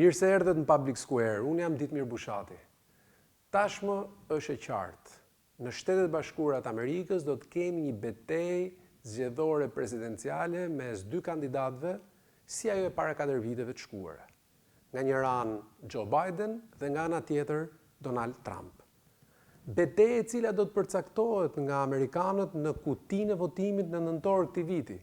Mirë se erdhët në Public Square, unë jam Ditmir Bushati. Tashmë është e qartë, në Shtetet Bashkuara të Amerikës do të kemi një betejë zgjedhore presidenciale mes dy kandidatëve, si ajo e para 4 viteve të shkuara. Nga njëra anë Joe Biden dhe nga ana tjetër Donald Trump. Betejë e cila do të përcaktohet nga amerikanët në kutinë e votimit në nëntor këtij viti,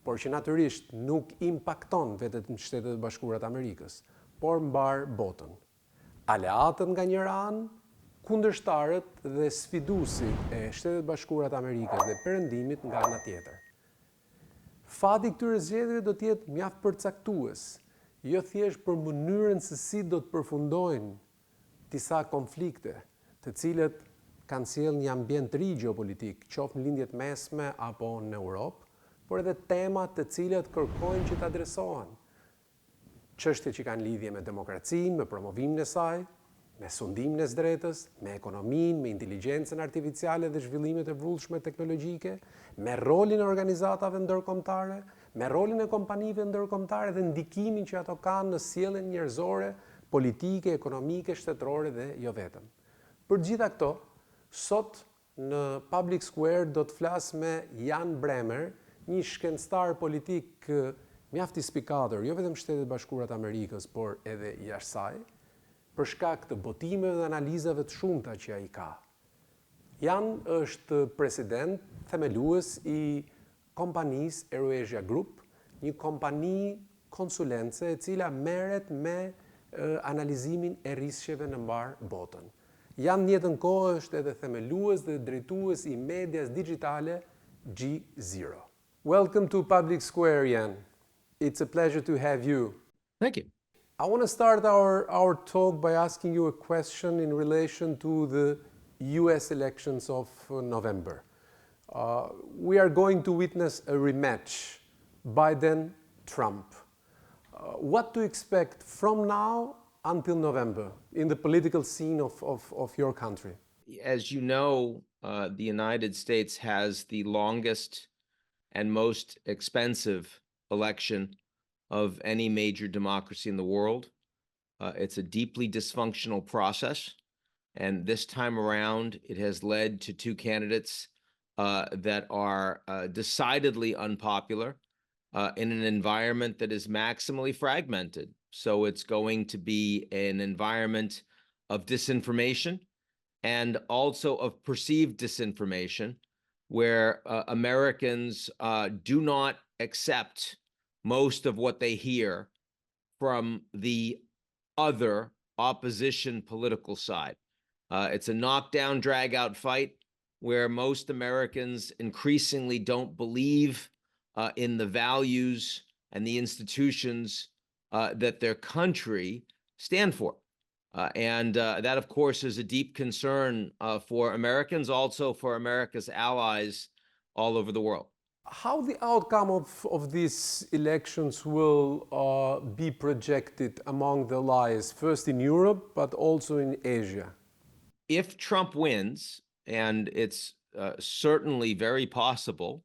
por që natyrisht nuk impakton vetëm në Shtetet e Bashkuara të Amerikës, por mbar botën. Aleatët nga njëra anë, kundërshtarët dhe sfiduesit e Shtetet e Bashkuara të Amerikës dhe Perëndimit nga ana tjetër. Fati këtyre zgjedhjeve do të jetë mjaft përcaktues, jo thjesht për mënyrën se si do të përfundojnë disa konflikte, të cilët kanë sjellë një ambient të ri geopolitik, qoftë në lindjet mesme apo në Europë, por edhe temat të cilat kërkojnë që të adresohen. Çështje që kanë lidhje me demokracinë, me promovimin e saj, me sundimin e së drejtës, me ekonominë, me inteligjencën artificiale dhe zhvillimet e vrullshme teknologjike, me rolin e organizatave ndërkombëtare, me rolin e kompanive ndërkombëtare dhe ndikimin që ato kanë në sjelljen njerëzore, politike, ekonomike, shtetërore dhe jo vetëm. Për gjitha këto, sot në Public Square do të flas me Ian Bremmer, një shkencëtar politik mjaft i spikatur, jo vetëm Shtetet e Bashkuara të Amerikës, por edhe jashtë saj, për shkak të botimeve dhe analizave të shumta që ai ka. Ian është president themelues i kompanisë Aeroasia Group, një kompani konsulence e cila merret me analizimin e rrezikeve në mbar botën. Ian në njëjtën kohë është edhe themelues dhe drejtues i medias digjitale G0. Welcome to Public Square, Ian. It's a pleasure to have you. Thank you. I want to start our talk by asking you a question in relation to the US elections of November. We are going to witness a rematch, Biden-Trump. What to expect from now until November in the political scene of your country? As you know, the United States has the longest and most expensive election of any major democracy in the world. It's a deeply dysfunctional process, and this time around it has led to two candidates that are decidedly unpopular in an environment that is maximally fragmented. So it's going to be an environment of disinformation and also of perceived disinformation, where Americans do not accept most of what they hear from the other opposition political side. It's a knockdown, drag-out fight where most Americans increasingly don't believe in the values and the institutions that their country stand for. And that, of course, is a deep concern for Americans, also for America's allies all over the world. How the outcome of these elections will be projected among the allies, first in Europe, but also in Asia? If Trump wins, and it's certainly very possible,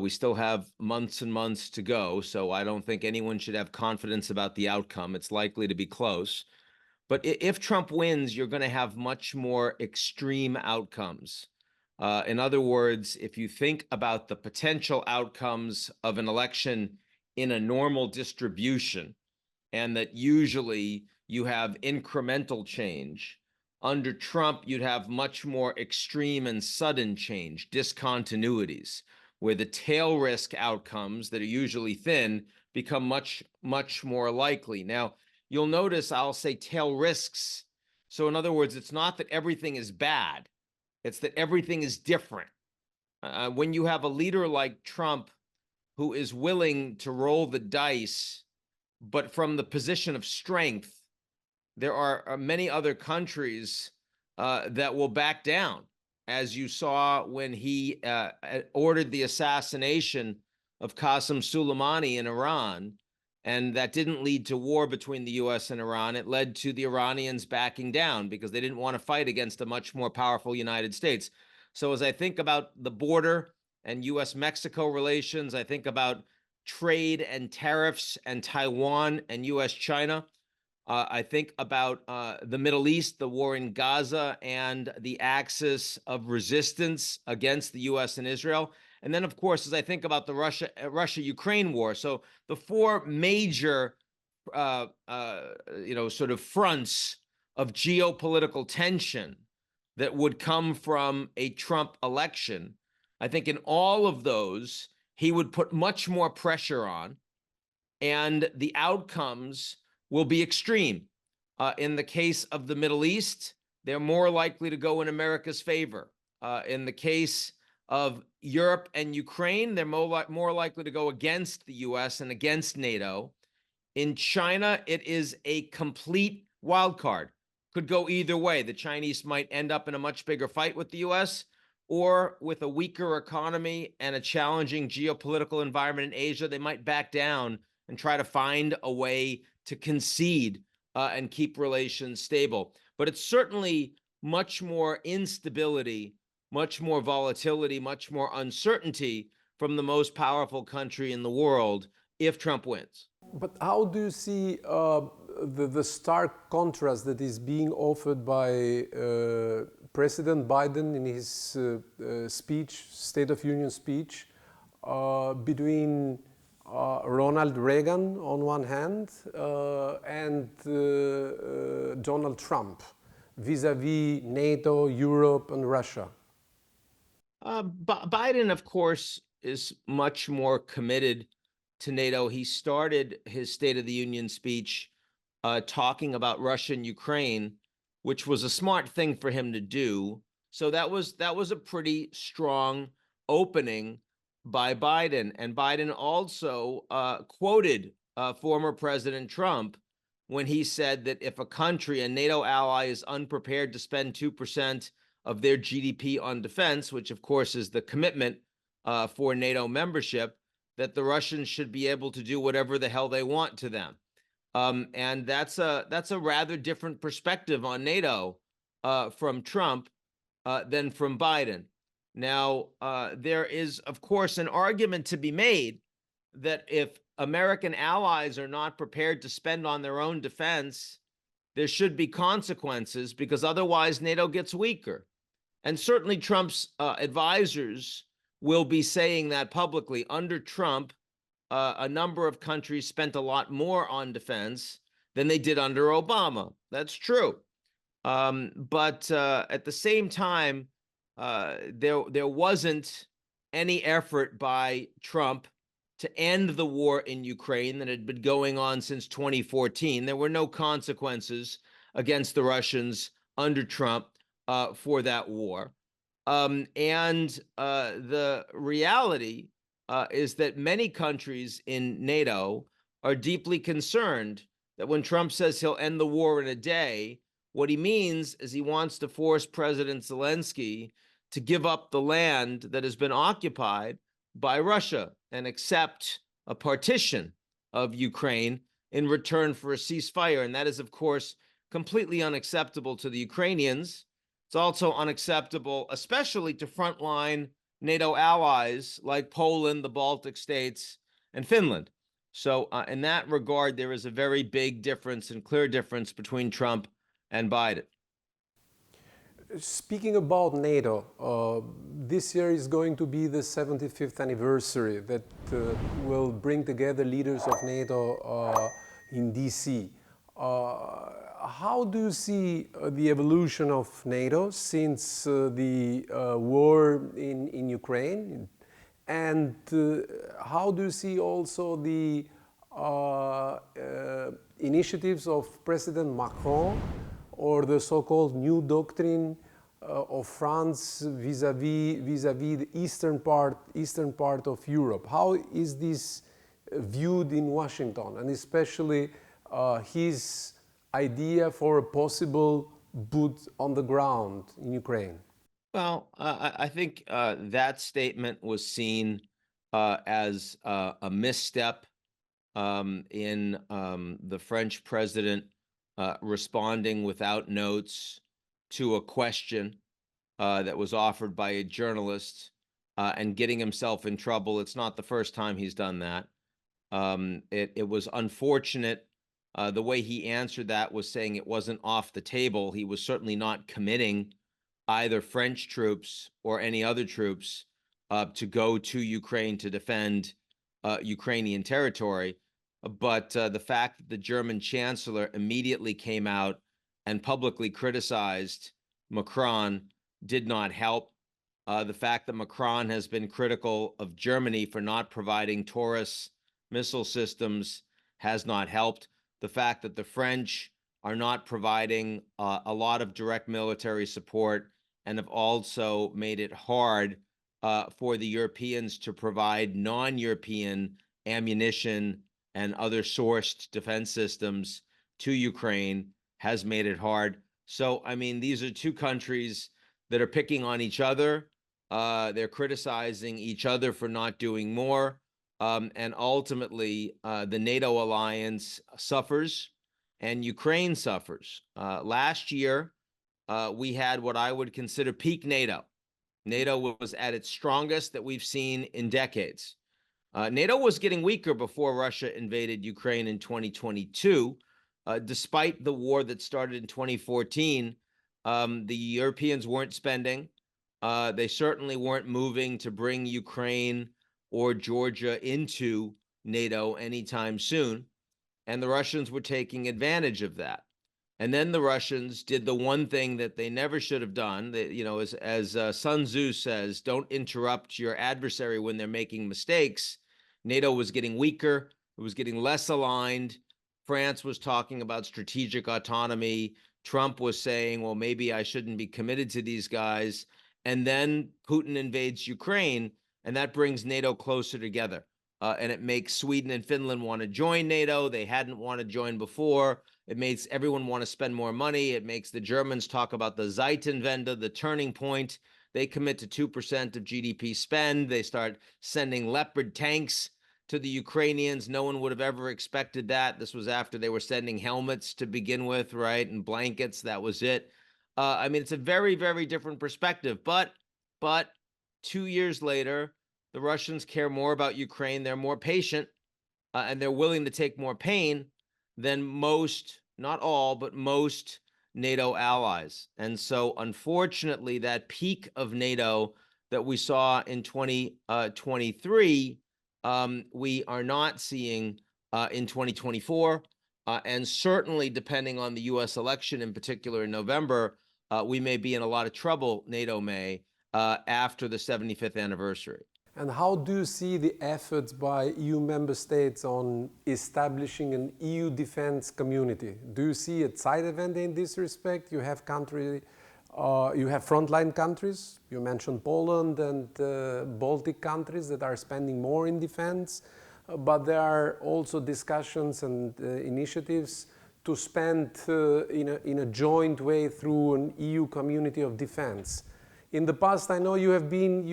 we still have months and months to go, so I don't think anyone should have confidence about the outcome. It's likely to be close. But if Trump wins, you're going to have much more extreme outcomes. In other words, if you think about the potential outcomes of an election in a normal distribution, and that usually you have incremental change, under Trump, you'd have much more extreme and sudden change, discontinuities, where the tail risk outcomes that are usually thin become much, much more likely. Now, you'll notice I'll say tail risks. So in other words, it's not that everything is bad. It's that everything is different. When you have a leader like Trump who is willing to roll the dice, but from the position of strength, there are many other countries that will back down, as you saw when he ordered the assassination of Qasem Soleimani in Iran. And that didn't lead to war between the US and Iran. It led to the Iranians backing down because they didn't want to fight against a much more powerful United States. So as I think about the border and US-Mexico relations, I think about trade and tariffs and Taiwan and US-China, I think about the Middle East, the war in Gaza, and the axis of resistance against the U.S. and Israel. And then, of course, as I think about the Russia-Ukraine war, so the four major, sort of fronts of geopolitical tension that would come from a Trump election, I think in all of those, he would put much more pressure on, and the outcomes will be extreme. In the case of the Middle East, they're more likely to go in America's favor. In the case of Europe and Ukraine, they're more likely to go against the US and against NATO. In China, it is a complete wild card. Could go either way. The Chinese might end up in a much bigger fight with the US, or with a weaker economy and a challenging geopolitical environment in Asia, they might back down and try to find a way to concede and keep relations stable. But it's certainly much more instability, much more volatility, much more uncertainty from the most powerful country in the world if Trump wins. But how do you see the stark contrast that is being offered by President Biden in his speech, State of Union speech, between Ronald Reagan on one hand and Donald Trump vis-a-vis NATO, Europe, and Russia? Biden, of course, is much more committed to NATO. He started his State of the Union speech talking about Russia and Ukraine, which was a smart thing for him to do. So that was a pretty strong opening by Biden. And Biden also quoted former President Trump when he said that if a country, a NATO ally, is unprepared to spend 2% of their GDP on defense, which of course is the commitment for NATO membership, that the Russians should be able to do whatever the hell they want to them. And that's a rather different perspective on NATO from Trump than from Biden. Now, there is, of course, an argument to be made that if American allies are not prepared to spend on their own defense, there should be consequences, because otherwise NATO gets weaker. And certainly Trump's advisors will be saying that publicly. Under Trump, a number of countries spent a lot more on defense than they did under Obama. That's true. But at the same time, there wasn't any effort by Trump to end the war in Ukraine that had been going on since 2014. There were no consequences against the Russians under Trump for that war. And the reality is that many countries in NATO are deeply concerned that when Trump says he'll end the war in a day, what he means is he wants to force President Zelensky to give up the land that has been occupied by Russia and accept a partition of Ukraine in return for a ceasefire. And that is, of course, completely unacceptable to the Ukrainians. It's also unacceptable, especially to frontline NATO allies like Poland, the Baltic states, and Finland. So in that regard, there is a very big difference and clear difference between Trump and Biden. Speaking about NATO, this year is going to be the 75th anniversary that will bring together leaders of NATO in DC. How do you see the evolution of NATO since the war in Ukraine? And how do you see also the initiatives of President Macron, or the so-called new doctrine of France vis-a-vis the eastern part of Europe? How is this viewed in Washington, and especially his idea for a possible boot on the ground in Ukraine? Well, I think that statement was seen as a misstep in the French president responding without notes to a question that was offered by a journalist and getting himself in trouble. It's not the first time he's done that. It was unfortunate The way he answered that was saying it wasn't off the table. He was certainly not committing either French troops or any other troops to go to Ukraine to defend Ukrainian territory. But the fact that the German chancellor immediately came out and publicly criticized Macron did not help. The fact that Macron has been critical of Germany for not providing Taurus missile systems has not helped. The fact that the French are not providing a lot of direct military support and have also made it hard for the Europeans to provide non-European ammunition and other sourced defense systems to Ukraine has made it hard. So, I mean, these are two countries that are picking on each other. They're criticizing each other for not doing more. And ultimately, the NATO alliance suffers and Ukraine suffers. Last year, we had what I would consider peak NATO. NATO was at its strongest that we've seen in decades. NATO was getting weaker before Russia invaded Ukraine in 2022. Despite the war that started in 2014, the Europeans weren't spending. They certainly weren't moving to bring Ukraine or Georgia into NATO anytime soon. And the Russians were taking advantage of that. And then the Russians did the one thing that they never should have done. They, you know, as Sun Tzu says, don't interrupt your adversary when they're making mistakes. NATO was getting weaker. It was getting less aligned. France was talking about strategic autonomy. Trump was saying, well, maybe I shouldn't be committed to these guys. And then Putin invades Ukraine, and that brings NATO closer together. And it makes Sweden and Finland want to join NATO. They hadn't wanted to join before. It makes everyone want to spend more money. It makes the Germans talk about the Zeitenwende, the turning point. They commit to 2% of GDP spend. They start sending Leopard tanks to the Ukrainians. No one would have ever expected that. This was after they were sending helmets to begin with, right? And blankets, that was it. I mean, it's a very, very different perspective. But 2 years later, the Russians care more about Ukraine. They're more patient, and they're willing to take more pain than most, not all, but most NATO allies. And so, unfortunately, that peak of NATO that we saw in 2023, we are not seeing in 2024. And certainly, depending on the U.S. election, in particular in November, we may be in a lot of trouble, NATO may, after the 75th anniversary. And how do you see the efforts by EU member states on establishing an EU defense community? Do you see a side event in this respect? You have frontline countries. You mentioned Poland and Baltic countries that are spending more in defense, but there are also discussions and initiatives to spend in a joint way through an EU community of defense. In the past, I know you have been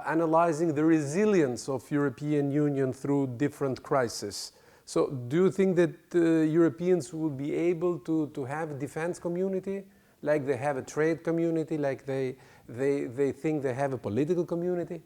analyzing the resilience of European Union through different crises. So, do you think that Europeans will be able to have a defense community, like they have a trade community, like they think they have a political community?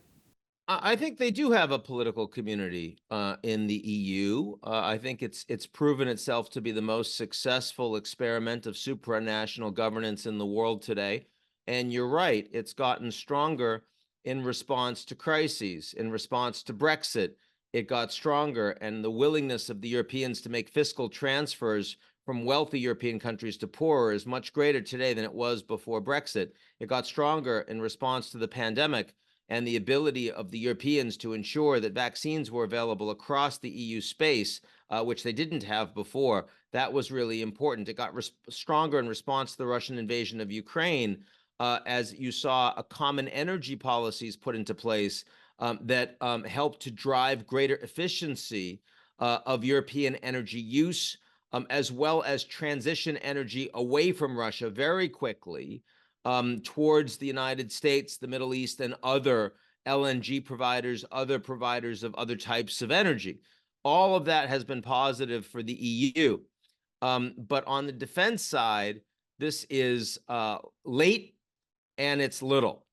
I think they do have a political community in the EU. I think it's proven itself to be the most successful experiment of supranational governance in the world today. And you're right, it's gotten stronger in response to crises, in response to Brexit. It got stronger, and the willingness of the Europeans to make fiscal transfers from wealthy European countries to poorer is much greater today than it was before Brexit. It got stronger in response to the pandemic and the ability of the Europeans to ensure that vaccines were available across the EU space, which they didn't have before. That was really important. It got stronger in response to the Russian invasion of Ukraine, as you saw a common energy policies put into place that helped to drive greater efficiency of European energy use, as well as transition energy away from Russia very quickly towards the United States, the Middle East, and other LNG providers, other providers of other types of energy. All of that has been positive for the EU. But on the defense side, this is late and it's little.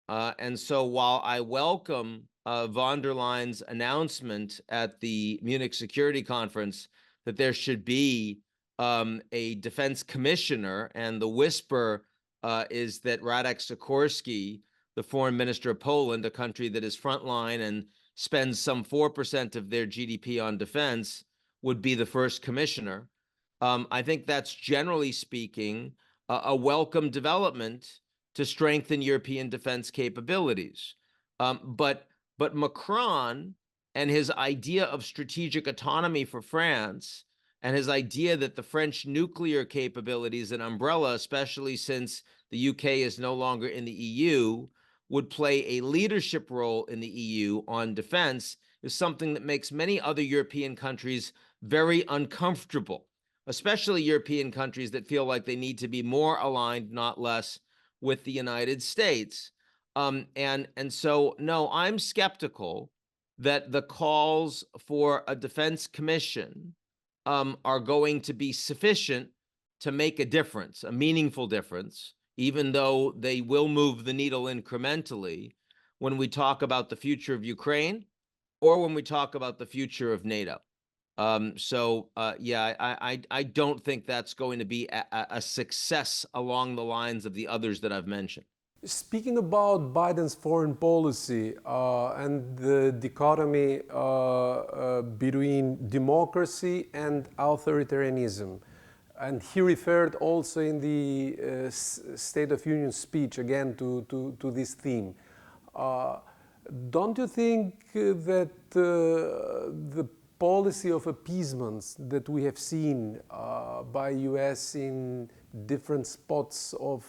And so while I welcome von der Leyen's announcement at the Munich Security Conference that there should be a defense commissioner, and the whisper is that Radek Sikorski, the foreign minister of Poland, a country that is frontline and spends some 4% of their GDP on defense, would be the first commissioner. I think that's, generally speaking, a welcome development to strengthen European defense capabilities. But Macron and his idea of strategic autonomy for France, and his idea that the French nuclear capabilities, an umbrella, especially since the UK is no longer in the EU, would play a leadership role in the EU on defense, is something that makes many other European countries very uncomfortable, especially European countries that feel like they need to be more aligned, not less, with the United States. And so, no, I'm skeptical that the calls for a defense commission are going to be sufficient to make a difference, a meaningful difference, even though they will move the needle incrementally when we talk about the future of Ukraine or when we talk about the future of NATO. Yeah, I don't think that's going to be a success along the lines of the others that I've mentioned. Speaking about Biden's foreign policy and the dichotomy between democracy and authoritarianism, and he referred also in the State of Union speech again to this theme. Don't you think that the policy of appeasements that we have seen by US in different spots of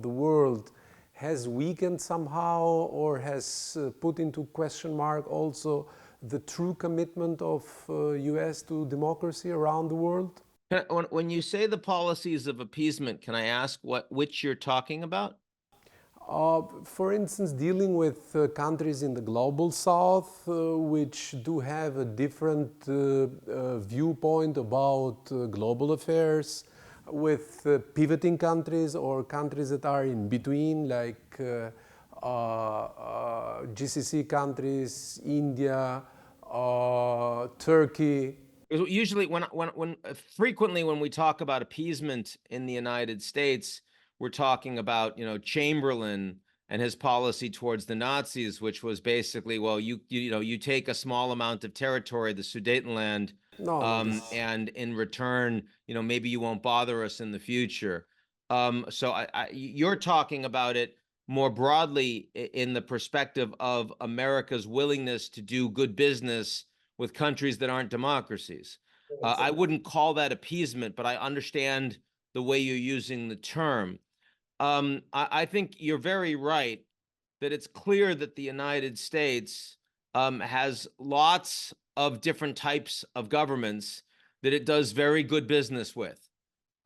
the world has weakened somehow, or has put into question mark also the true commitment of US to democracy around the world? When you say the policies of appeasement, can I ask which you're talking about? For instance, dealing with countries in the global south, which do have a different viewpoint about global affairs, with pivoting countries or countries that are in between, like GCC countries, India, Turkey. Usually, frequently when we talk about appeasement in the United States, we're talking about, Chamberlain and his policy towards the Nazis, which was basically, well, you take a small amount of territory, the Sudetenland, and in return, maybe you won't bother us in the future. So you're talking about it more broadly in the perspective of America's willingness to do good business with countries that aren't democracies. I wouldn't call that appeasement, but I understand the way you're using the term. I think you're very right that it's clear that the United States has lots of different types of governments that it does very good business with.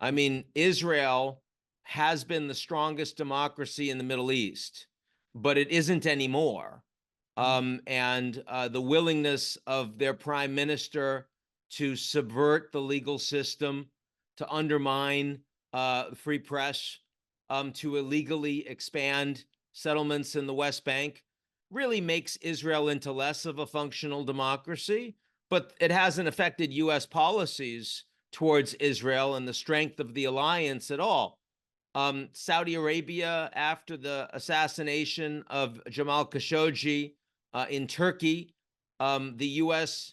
I mean, Israel has been the strongest democracy in the Middle East, but it isn't anymore. And the willingness of their prime minister to subvert the legal system, to undermine the free press, to illegally expand settlements in the West Bank, really makes Israel into less of a functional democracy, but it hasn't affected US policies towards Israel and the strength of the alliance at all. Saudi Arabia, after the assassination of Jamal Khashoggi in Turkey, the US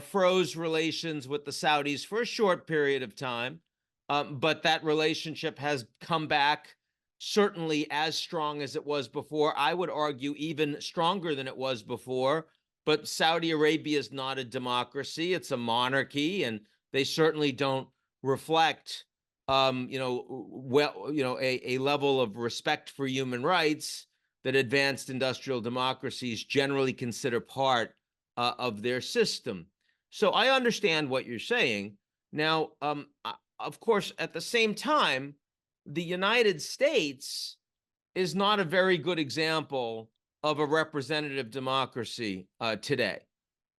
froze relations with the Saudis for a short period of time, but that relationship has come back certainly as strong as it was before. I would argue even stronger than it was before, but Saudi Arabia is not a democracy. It's a monarchy, and they certainly don't reflect a level of respect for human rights that advanced industrial democracies generally consider part of their system. So I understand what you're saying. Now, of course, at the same time, the United States is not a very good example of a representative democracy today.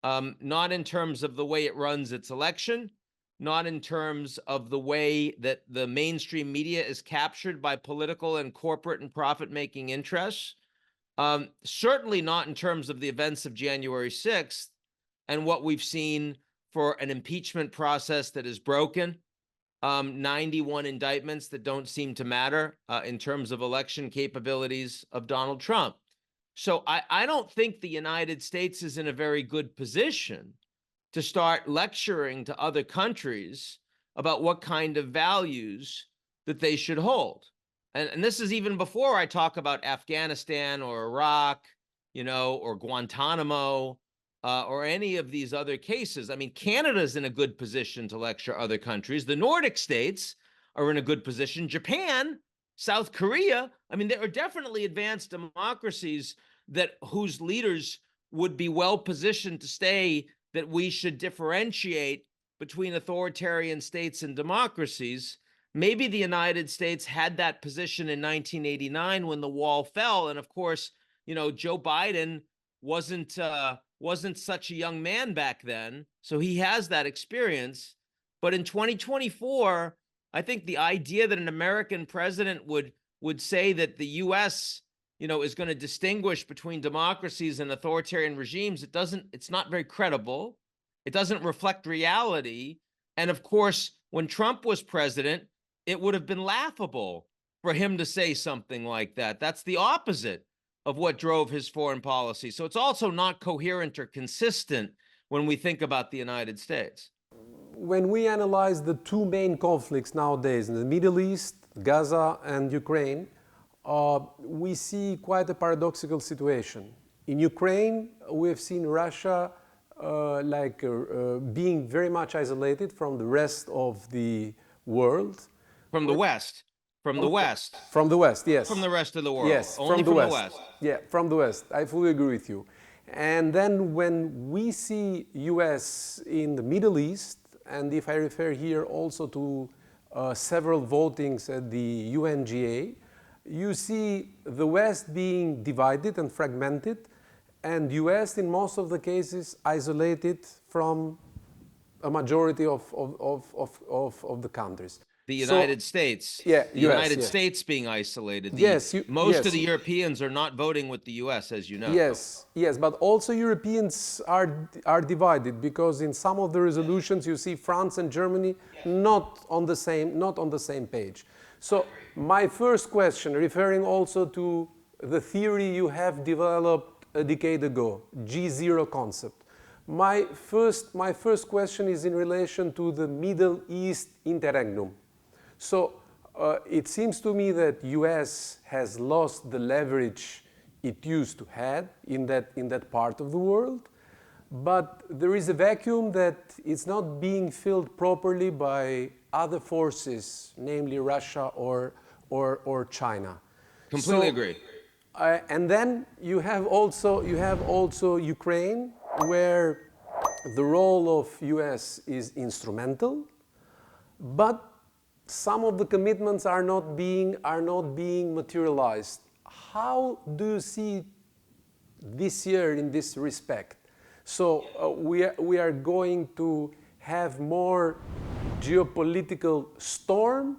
Not in terms of the way it runs its election, not in terms of the way that the mainstream media is captured by political and corporate and profit-making interests. Certainly not in terms of the events of January 6th and what we've seen for an impeachment process that is broken, 91 indictments that don't seem to matter in terms of election capabilities of Donald Trump. So I don't think the United States is in a very good position to start lecturing to other countries about what kind of values that they should hold. And this is even before I talk about Afghanistan or Iraq, or Guantanamo, or any of these other cases. I mean, Canada's in a good position to lecture other countries. The Nordic states are in a good position. Japan, South Korea, I mean, there are definitely advanced democracies whose leaders would be well positioned to say that we should differentiate between authoritarian states and democracies. Maybe the United States had that position in 1989 when the wall fell. And of course, Joe Biden wasn't such a young man back then. So he has that experience. But in 2024, I think the idea that an American president would say that the U.S., is going to distinguish between democracies and authoritarian regimes, it's not very credible. It doesn't reflect reality. And of course, when Trump was president, it would have been laughable for him to say something like that. That's the opposite of what drove his foreign policy. So it's also not coherent or consistent when we think about the United States. When we analyze the two main conflicts nowadays in the Middle East, Gaza and Ukraine, we see quite a paradoxical situation. In Ukraine, we have seen Russia being very much isolated from the rest of the world. From the West. From the West. From the West, yes. From the rest of the world. Yes, Only from the West. Yeah, from the West. I fully agree with you. And then when we see US in the Middle East, and if I refer here also to several votings at the UNGA, you see the West being divided and fragmented, and US in most of the cases isolated from a majority of the countries. The United States. Yeah, the US, United yeah. States being isolated. Most of the Europeans are not voting with the US, as you know. Yes, but also Europeans are divided, because in some of the resolutions you see France and Germany not on the same page. So my first question, referring also to the theory you have developed a decade ago, G0 concept. My first question is in relation to the Middle East interregnum. So it seems to me that US has lost the leverage it used to have in that part of the world, but there is a vacuum that is not being filled properly by other forces, namely Russia or China. Completely agree. And then you have also Ukraine, where the role of US is instrumental, but some of the commitments are not being materialized. How do you see this year in this respect? So we are going to have more geopolitical storm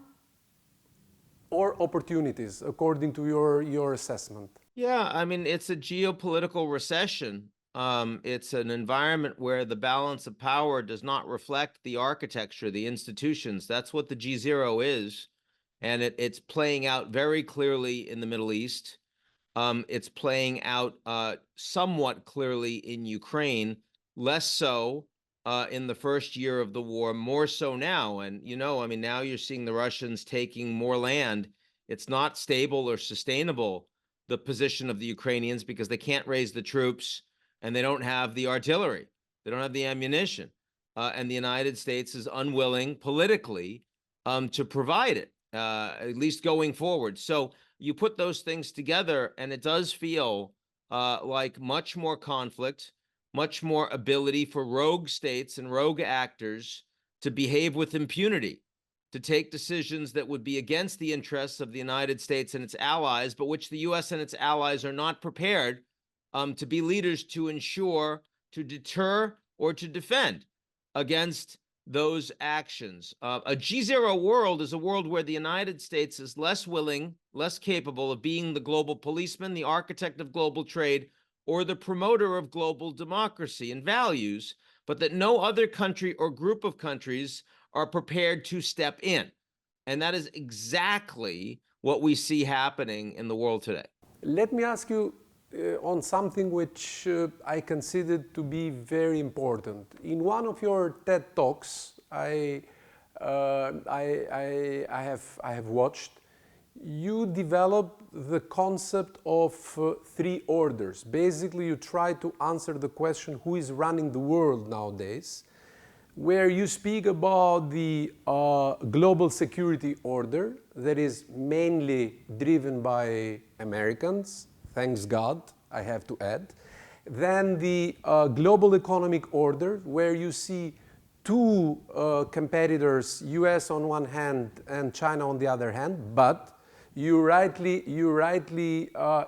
or opportunities, according to your assessment? Yeah, I mean, it's a geopolitical recession. It's an environment where the balance of power does not reflect the architecture, the institutions. That's what the G0 is. And it's playing out very clearly in the Middle East. It's playing out somewhat clearly in Ukraine, less so in the first year of the war, more so now. And, now you're seeing the Russians taking more land. It's not stable or sustainable, the position of the Ukrainians, because they can't raise the troops and they don't have the artillery. They don't have the ammunition. And the United States is unwilling politically to provide it, at least going forward. So you put those things together, and it does feel like much more conflict, much more ability for rogue states and rogue actors to behave with impunity, to take decisions that would be against the interests of the United States and its allies, but which the U.S. and its allies are not prepared to be leaders to ensure, to deter, or to defend against those actions. A G0 world is a world where the United States is less willing, less capable of being the global policeman, the architect of global trade, or the promoter of global democracy and values, but that no other country or group of countries are prepared to step in. And that is exactly what we see happening in the world today. Let me ask you on something which I consider to be very important. In one of your TED Talks, I have watched, you develop the concept of three orders. Basically, you try to answer the question, who is running the world nowadays, where you speak about the global security order that is mainly driven by Americans, thanks God, I have to add. Then the global economic order, where you see two competitors, US on one hand and China on the other hand, but you rightly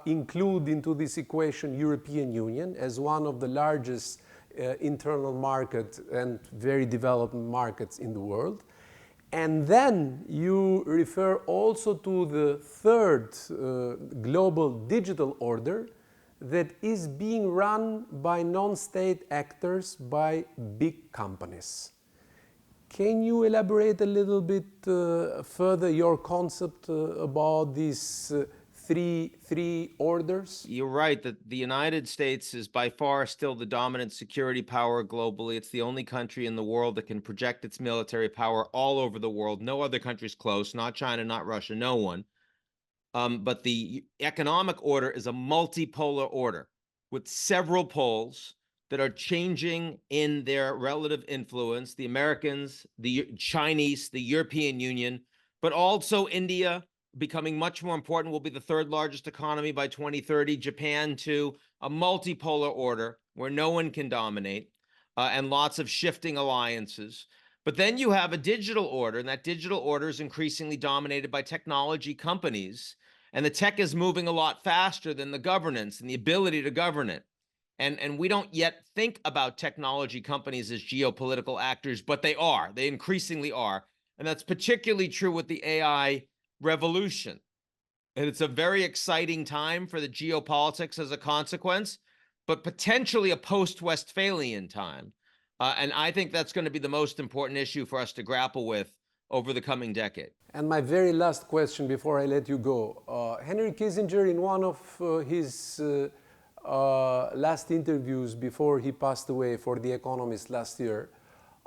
include into this equation European Union as one of the largest internal market and very developed markets in the world. And then you refer also to the third global digital order that is being run by non-state actors, by big companies. Can you elaborate a little bit further your concept about these three orders? You're right that the United States is by far still the dominant security power globally. It's the only country in the world that can project its military power all over the world. No other country's close, not China, not Russia, no one. But the economic order is a multipolar order with several poles that are changing in their relative influence. The Americans, the Chinese, the European Union, but also India, becoming much more important, will be the third largest economy by 2030, Japan too, a multipolar order where no one can dominate, and lots of shifting alliances. But then you have a digital order, and that digital order is increasingly dominated by technology companies, and the tech is moving a lot faster than the governance and the ability to govern it. And we don't yet think about technology companies as geopolitical actors, but they are. They increasingly are. And that's particularly true with the AI revolution. And it's a very exciting time for the geopolitics as a consequence, but potentially a post-Westphalian time. And I think that's going to be the most important issue for us to grapple with over the coming decade. And my very last question before I let you go. Henry Kissinger, in one of his last interviews before he passed away for The Economist last year,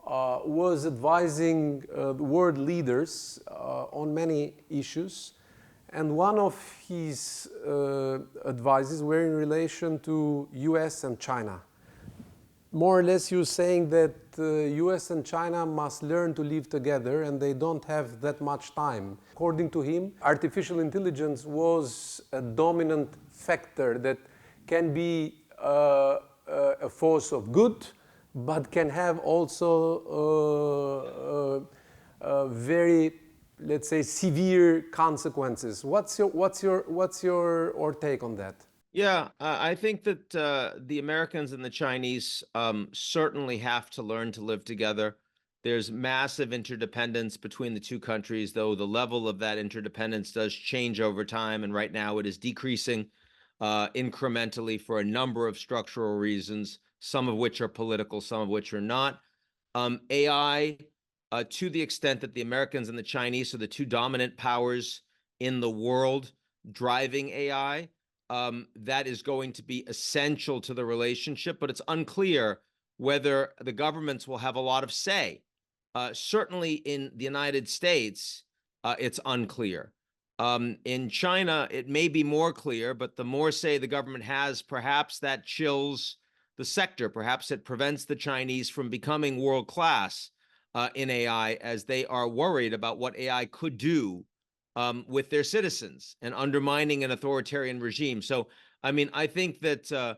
was advising world leaders on many issues. And one of his advices were in relation to US and China. More or less, you're saying that US and China must learn to live together, and they don't have that much time. According to him, artificial intelligence was a dominant factor that can be a force of good, but can have also very, let's say, severe consequences. What's your take on that? Yeah, I think that the Americans and the Chinese certainly have to learn to live together. There's massive interdependence between the two countries, though the level of that interdependence does change over time. And right now it is decreasing incrementally for a number of structural reasons, some of which are political, some of which are not. AI, to the extent that the Americans and the Chinese are the two dominant powers in the world driving AI, that is going to be essential to the relationship, but it's unclear whether the governments will have a lot of say. Certainly in the United States, it's unclear. In China, it may be more clear, but the more say the government has, perhaps that chills the sector. Perhaps it prevents the Chinese from becoming world-class in AI, as they are worried about what AI could do with their citizens and undermining an authoritarian regime. So, I mean, I think that,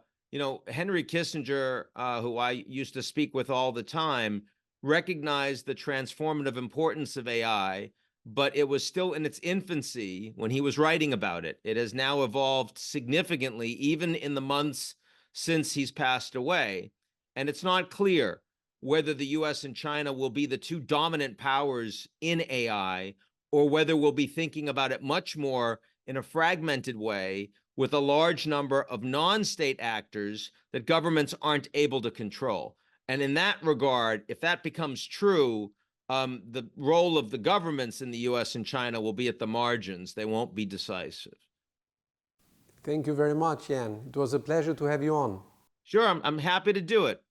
Henry Kissinger, who I used to speak with all the time, recognized the transformative importance of AI, but it was still in its infancy when he was writing about it. It has now evolved significantly, even in the months since he's passed away. And it's not clear whether the US and China will be the two dominant powers in AI, or whether we'll be thinking about it much more in a fragmented way with a large number of non-state actors that governments aren't able to control. And in that regard, if that becomes true, the role of the governments in the US and China will be at the margins. They won't be decisive. Thank you very much, Ian. It was a pleasure to have you on. Sure, I'm happy to do it.